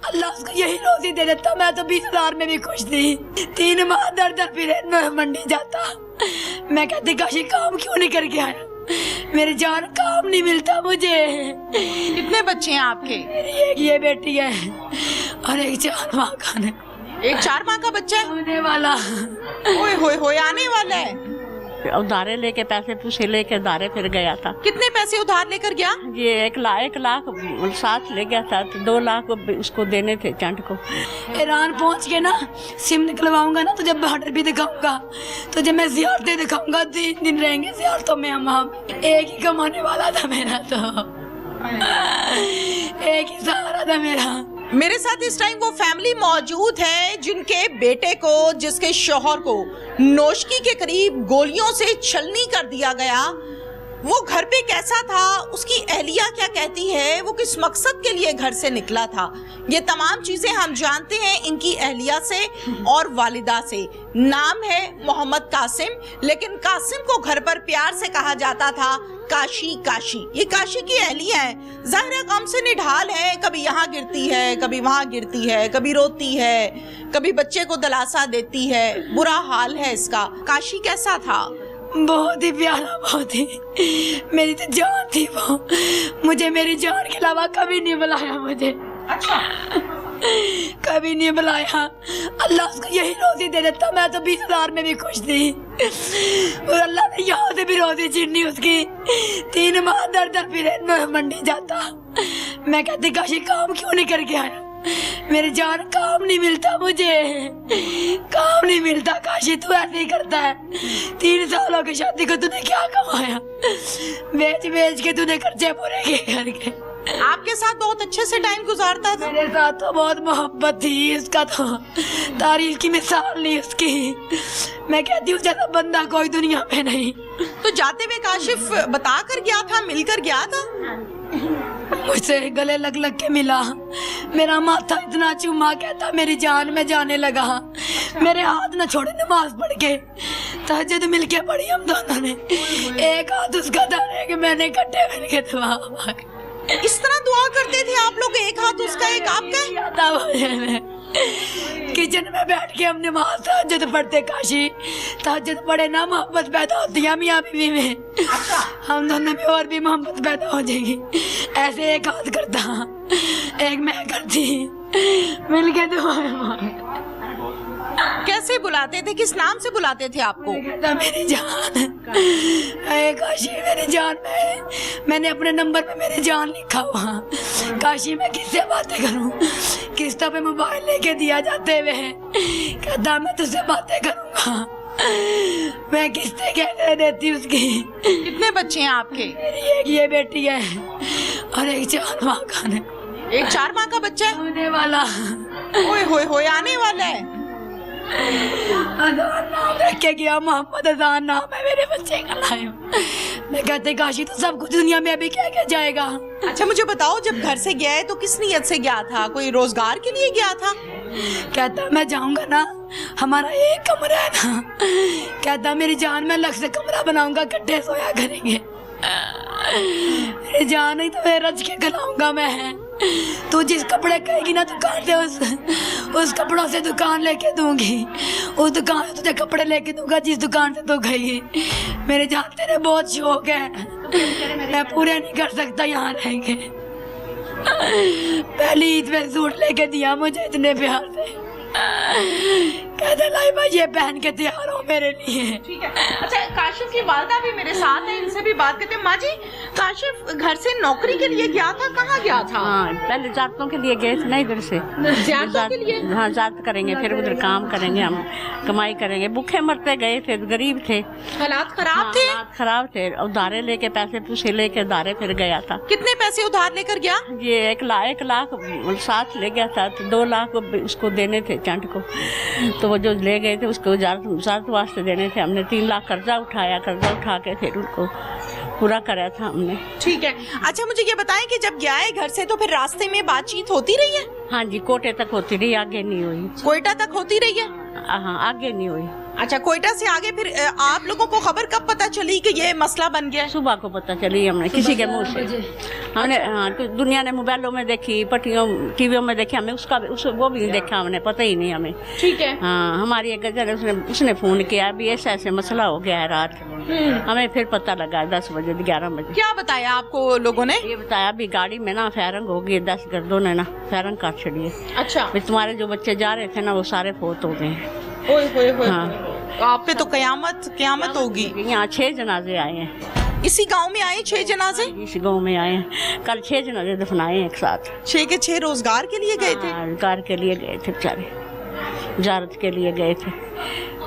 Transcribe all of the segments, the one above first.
अल्लाह उसको यही रोजी दे देता। मैं तो 20,000 में भी खुश थी। 3 माह दर दर फिर मंडी जाता। मैं कहती काशी काम क्यों नहीं करके आया, मेरी जान काम नहीं मिलता मुझे। कितने बच्चे हैं आपके? मेरी एक ये बेटी है और एक 4 माह का है। एक 4 माह का बच्चा है? होने वाला। ओए होए होए, आने वाला है। उधारे लेके पैसे पूछे लेके उधारे फिर गया था। कितने पैसे उधार लेकर गया? ये 1 लाख साथ ले गया था, तो 2 लाख उसको देने थे चंट को। ईरान पहुंच के ना सिम निकलवाऊंगा ना, तुझे बॉर्डर भी दिखाऊंगा, तुझे मैं ज़ियारतें दिखाऊंगा। 3 दिन रहेंगे ज़ियारतों में हम। एक ही कमाने वाला था मेरा, तो एक ही सहारा था मेरा। मेरे साथ इस टाइम वो फैमिली मौजूद है जिनके बेटे को, जिसके शौहर को नोशकी के करीब गोलियों से छलनी कर दिया गया। वो घर पे कैसा था, उसकी अहलिया क्या कहती है, वो किस मकसद के लिए घर से निकला था, ये तमाम चीजें हम जानते हैं इनकी अहलिया से और वालिदा से। नाम है मोहम्मद कासिम, लेकिन कासिम को घर पर प्यार से कहा जाता था काशी। काशी ये काशी की अहलिया है, ज़ाहिर गम से निढाल है। कभी यहाँ गिरती है, कभी वहाँ गिरती है, कभी रोती है, कभी बच्चे को दिलासा देती है। बुरा हाल है इसका। काशी कैसा था? बहुत ही प्यारा, बहुत ही मेरी तो जान थी वो। मुझे मेरी जान के अलावा कभी नहीं बुलाया मुझे। अच्छा, कभी नहीं बुलाया। अल्लाह उसको यही रोजी दे देता। मैं तो 20,000 में भी खुश थी और अल्लाह ने यहाँ से भी रोजी छीनी उसकी। 3 माह दर दर फिर मंडी जाता। मैं कहती काशी काम क्यों नहीं करके आया, मेरी जान काम नहीं मिलता मुझे, काम नहीं मिलता। काशी तू ऐसे ही करता है। 3 सालों की शादी को तूने क्या कमाया, बेच बेच के तूने खर्चे पूरे किए करके। आपके साथ बहुत अच्छे से टाइम गुजारता था? मेरे साथ तो बहुत मोहब्बत थी इसका, तो तारीफ की मिसाल नहीं उसकी। मैं कहती हूँ जैसा बंदा कोई दुनिया में नहीं। तो जाते हुए काशिफ बता कर गया था, मिलकर गया था? मुझसे गले लग लग के मिला, मेरा माथा इतना चूमा, कहता मेरी जान में जाने लगा। मेरे हाथ न छोड़े नमाज पढ़ के, तहज्जुद मिल के पढ़ी हम दोनों ने। एक हाथ उसका था, एक मैंने इकट्ठे मिलके दुआ मांगी। इस तरह दुआ करते थे आप लोग? एक हाथ उसका एक आपका? किचन में बैठ के हम नमाज तहज्जुद पढ़ते। काशी तहज्जुद पढ़े ना, मोहब्बत पैदा होती है मियां बीवी में। हम दोनों में और भी मोहब्बत पैदा हो जाएगी। ऐसे एक हाथ करता, एक मैं करती, मिलके दुआ मांगी। कैसे बुलाते थे, किस नाम से बुलाते थे आपको? मेरी जान, काशी मेरी जान। मैंने अपने नंबर पे मेरी जान लिखा हुआ। काशी मैं किससे बातें करूं, किस्तों पे मोबाइल लेके दिया जाते हुए। कहता मैं तुझसे बातें करूंगा, मैं किस्तें कैसे देती उसकी। कितने बच्चे हैं आपके? मेरी एक ये बेटी है और एक 4 माह का है। एक 4 माह का बच्चा है? होने वाला। ओए होए होए, आने वाला है। अजान नाम रख के गया, मोहम्मद अजान नाम है मेरे बच्चे का नाम। मैं कहते काशी तो सब कुछ दुनिया में अभी क्या क्या जाएगा। अच्छा मुझे बताओ, जब घर से गया है तो किस नियत से गया था? कोई रोजगार के लिए गया था? कहता मैं जाऊंगा ना, हमारा एक कमरा है ना, कहता मेरी जान में अलग से कमरा बनाऊंगा, इकट्ठे सोया करेंगे। मेरी जान ही तो मैं रच के खिलाऊंगा मैं। तू जिस कपड़े कहेगी ना दुकान से, उस कपड़ों से दुकान लेके दूंगी। उस दुकान से तुझे कपड़े लेके दूंगा जिस दुकान से तू कहेगी। मेरे जान तेरे बहुत शौक है, मैं पूरे नहीं कर सकता यहाँ रहेंगे। पहली ईद में सूट लेके दिया मुझे इतने प्यार से, कहते लाइबा ये पहन के तैयार हो मेरे लिए। ठीक है। अच्छा काशिफ की वालदा भी मेरे साथ है, इनसे भी बात करते हैं। माँ जी, काशिफ घर से नौकरी के लिए गया था, कहाँ गया था? हाँ, पहले ज़ियारतों के लिए गए थे ना, इधर से ज़ियारतों के लिए? हाँ, ज़ियारत करेंगे, फिर उधर काम करेंगे, हम कमाई करेंगे। भूखे मरते गए थे, गरीब थे, हालात खराब थे। हालात खराब थे। उधारे लेके पैसे पूछे लेके उधारे फिर गया था। कितने पैसे उधार लेकर गया? ये 1 लाख साथ ले गया था, तो 2 लाख उसको देने थे चंट को। तो वो जो ले गए थे उसको ज़ियारत वास्ते देने थे। हमने 3 लाख कर्जा उठाया, कर्जा उठा के फिर उनको पूरा कराया था हमने। ठीक है। अच्छा मुझे ये बताएं कि जब गया है घर से तो फिर रास्ते में बातचीत होती रही है? हाँ जी, कोटे तक होती रही, आगे नहीं हुई। कोयटा तक होती रही है? हाँ, आगे नहीं हुई। अच्छा, कोयटा से आगे फिर आप लोगों को खबर कब पता चली कि ये मसला बन गया? सुबह को पता चली हमने किसी के मुंह से। हमने दुनिया ने मोबाइलों में देखी, पट्टियों टीवियों में देखी, हमें वो भी नहीं देखा, हमने पता ही नहीं हमें। ठीक है। हाँ, हमारी एक गजर उसने फ़ोन किया, अभी ऐसा ऐसे मसला हो गया है रात। हमें फिर पता लगा 10 बजे 11 बजे। क्या बताया आपको लोगों ने? ये बताया अभी गाड़ी में ना फायरिंग हो गई, 10 गर्दों ने ना फायरिंग काट छड़ी है। अच्छा। तुम्हारे जो बच्चे जा रहे थे ना वो सारे फोत हो गए। हाँ। आप पे तो कयामत होगी। यहाँ 6 जनाजे आए हैं। इसी गांव में आए 6 जनाजे? इस गांव में आए हैं। कल 6 जनाजे दफनाए हैं एक साथ। 6 के 6 रोजगार के लिए गए थे? रोजगार के लिए गए थे बेचारे, इजारत के लिए गए थे,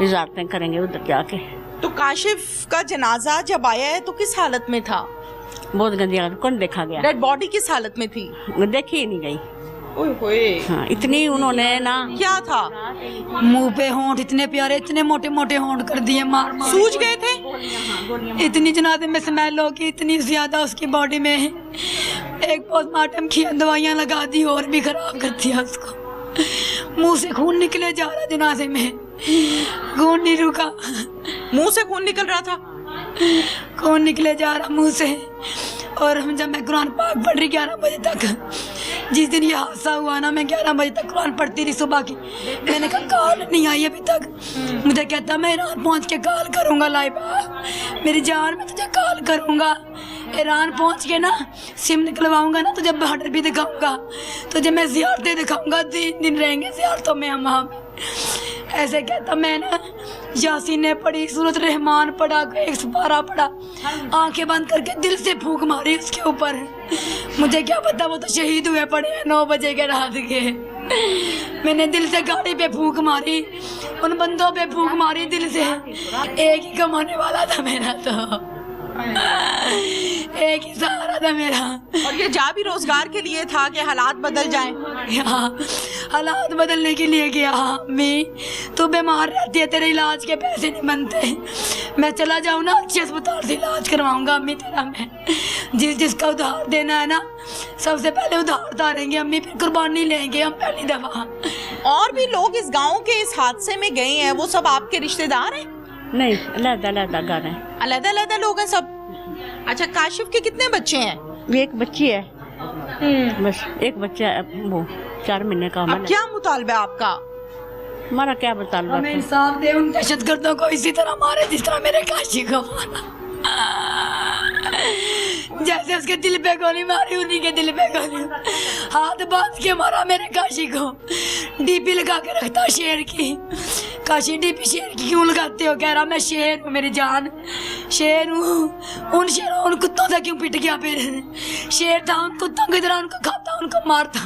इजारतें करेंगे उधर जाके। तो काशिफ का जनाजा जब आया है तो किस हालत में था? बहुत गंदी हालत, कौन देखा गया? डेड बॉडी किस हालत में थी? देखी ही नहीं गई। ओए होए। हाँ, इतनी उन्होंने ना, क्या था? मुंह पे होंठ इतने प्यारे, इतने मोटे मोटे होंठ कर दिए, मार सूज गए थे। इतनी जनाजे में स्मेल होगी, इतनी ज्यादा उसकी बॉडी में। एक पोस्टमार्टम की दवाइयां लगा दी और भी खराब कर दिया उसको। मुंह से खून निकले जा रहा जनाजे में, खून नहीं रुका। मुंह से खून निकल रहा था? खून निकले जा रहा मुंह से। और जब मैं कुरान पाक पढ़ रही 11 बजे तक, जिस दिन ये हादसा हुआ ना, मैं 11 बजे तक कुरान पढ़ती रही सुबह की। मैंने कहा कॉल नहीं आई अभी तक। मुझे कहता मैं ईरान पहुंच के कॉल करूंगा, लाइबा मेरी जान, मैं तुझे कॉल करूंगा। ईरान पहुंच के ना सिम निकलवाऊंगा ना, तुझे बॉर्डर भी दिखाऊंगा, तुझे मैं ज़ियारतें दिखाऊंगा, 3 दिन रहेंगे ज़ियारतों में हम वहाँ। ऐसे कहता। मैं ना यासीन ने पढ़ी, सूरत रहमान पढ़ा, 1 सुपारा पढ़ा, आंखें बंद करके दिल से फूंक मारी उसके ऊपर। मुझे क्या पता, वो तो शहीद हुए पड़े हैं 9 बजे के रात के। मैंने दिल से गाड़ी पे फूंक मारी, उन बंदों पे फूंक मारी दिल से। एक ही कमाने वाला था मेरा, तो एक ही सहारा था मेरा। और ये जा भी रोजगार के लिए था कि हालात बदल जाएं? हाँ, हालात बदलने के लिए गया। अम्मी तू बीमार रहती है, तेरे इलाज के पैसे नहीं बनते, मैं चला जाऊँ ना अच्छे अस्पताल से इलाज करवाऊंगा अम्मी तेरा। मैं जिसका उधार देना है ना, सबसे पहले उधार उतारेंगे अम्मी, फिर कुर्बानी लेंगे हम पहली दफा। और भी लोग इस गांव के इस हादसे में गए हैं, वो सब आपके रिश्तेदार हैं? नहीं, अलग-अलग घर हैं। अलग-अलग लोग हैं सब? अच्छा, काशिफ के कितने बच्चे हैं? एक बच्ची है, बस एक बच्चा है, वो 4 महीने का। अब क्या मुतालबा है आपका? हमारा क्या मुतालबा? हमें इंसाफ दे, उन दहशतगर्दों को इसी तरह मारे जिस तरह मेरे काशी को मारा। जैसे उसके दिल पे गोली मारी, उन्हीं के दिल पे गोली, हाथ बांध के मारा मेरे काशी को। डीपी लगा के रखता शेर की। काशी डीपी शेर की क्यों लगाते हो? कह रहा मैं शेर हूँ, मेरी जान शेर हूँ। उन शेरों, उन कुत्तों से क्यों पिट गया? फिर शेर था, उन कुत्तों की तरह उनको खाता, उनको मारता,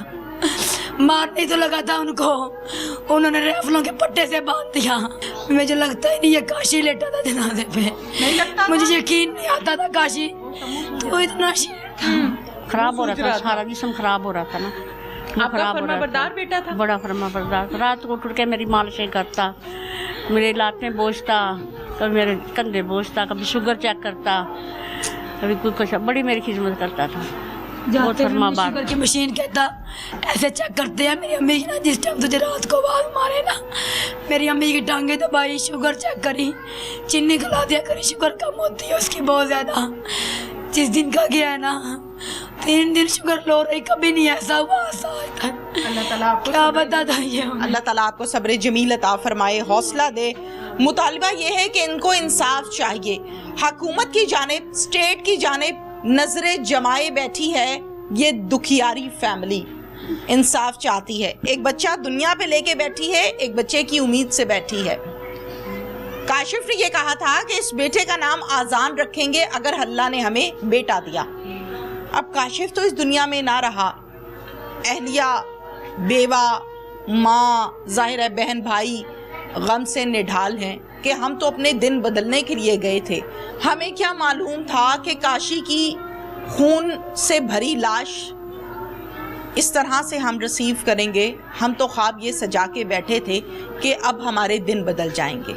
मारने तो लगा था उनको, उन्होंने राइफलों के पट्टे से बांध दिया। मुझे लगता ही नहीं ये काशी लेटा था जनाजे पे, नहीं लगता, मुझे यकीन नहीं आता था काशी तो इतना शेर था। खराब हो रहा था, सारा जिस्म खराब हो रहा था ना। आपका फरमाबरदार बेटा था? बड़ा फरमाबरदार। रात को उठ के मेरी मालिशें करता, मेरे लातें बोझता, कभी मेरे कंधे बोझता, कभी शुगर चेक करता, कभी कुछ, बड़ी मेरी खिदमत करता था। बहुत फरमाबार। शुगर की मशीन कहता ऐसे चेक करते हैं मेरी अम्मी ना, जिस टाइम तुझे रात को आवाज मारे ना, मेरी अम्मी की टांगे दबाई, शुगर चेक करी, चीनी खिला दिया करी, शुगर कम होती है उसकी बहुत ज्यादा। जिस दिन का गया है ना, 3 दिन शुगर लो रही, कभी नहीं ऐसा हुआ आज तक। अल्लाह ताला आपको क्या बता था ये? अल्लाह ताला आपको सब्र जमील अता फरमाए, हौसला दे। मुतालबा ये है कि इनको इंसाफ चाहिए। हुकूमत की जानिब, स्टेट की जानिब नजरें जमाए बैठी है ये दुखियारी फैमिली, इंसाफ चाहती है। एक बच्चा दुनिया पे लेके बैठी है, एक बच्चे की उम्मीद से बैठी है। काशिफ ने ये कहा था कि इस बेटे का नाम आजान रखेंगे अगर अल्लाह ने हमें बेटा दिया। अब काशिफ तो इस दुनिया में ना रहा, अहलिया, बेवा, माँ, जाहिर है बहन भाई गम से निढाल हैं कि हम तो अपने दिन बदलने के लिए गए थे। हमें क्या मालूम था कि काशी की खून से भरी लाश इस तरह से हम रिसीव करेंगे। हम तो ख्वाब ये सजा के बैठे थे कि अब हमारे दिन बदल जाएंगे।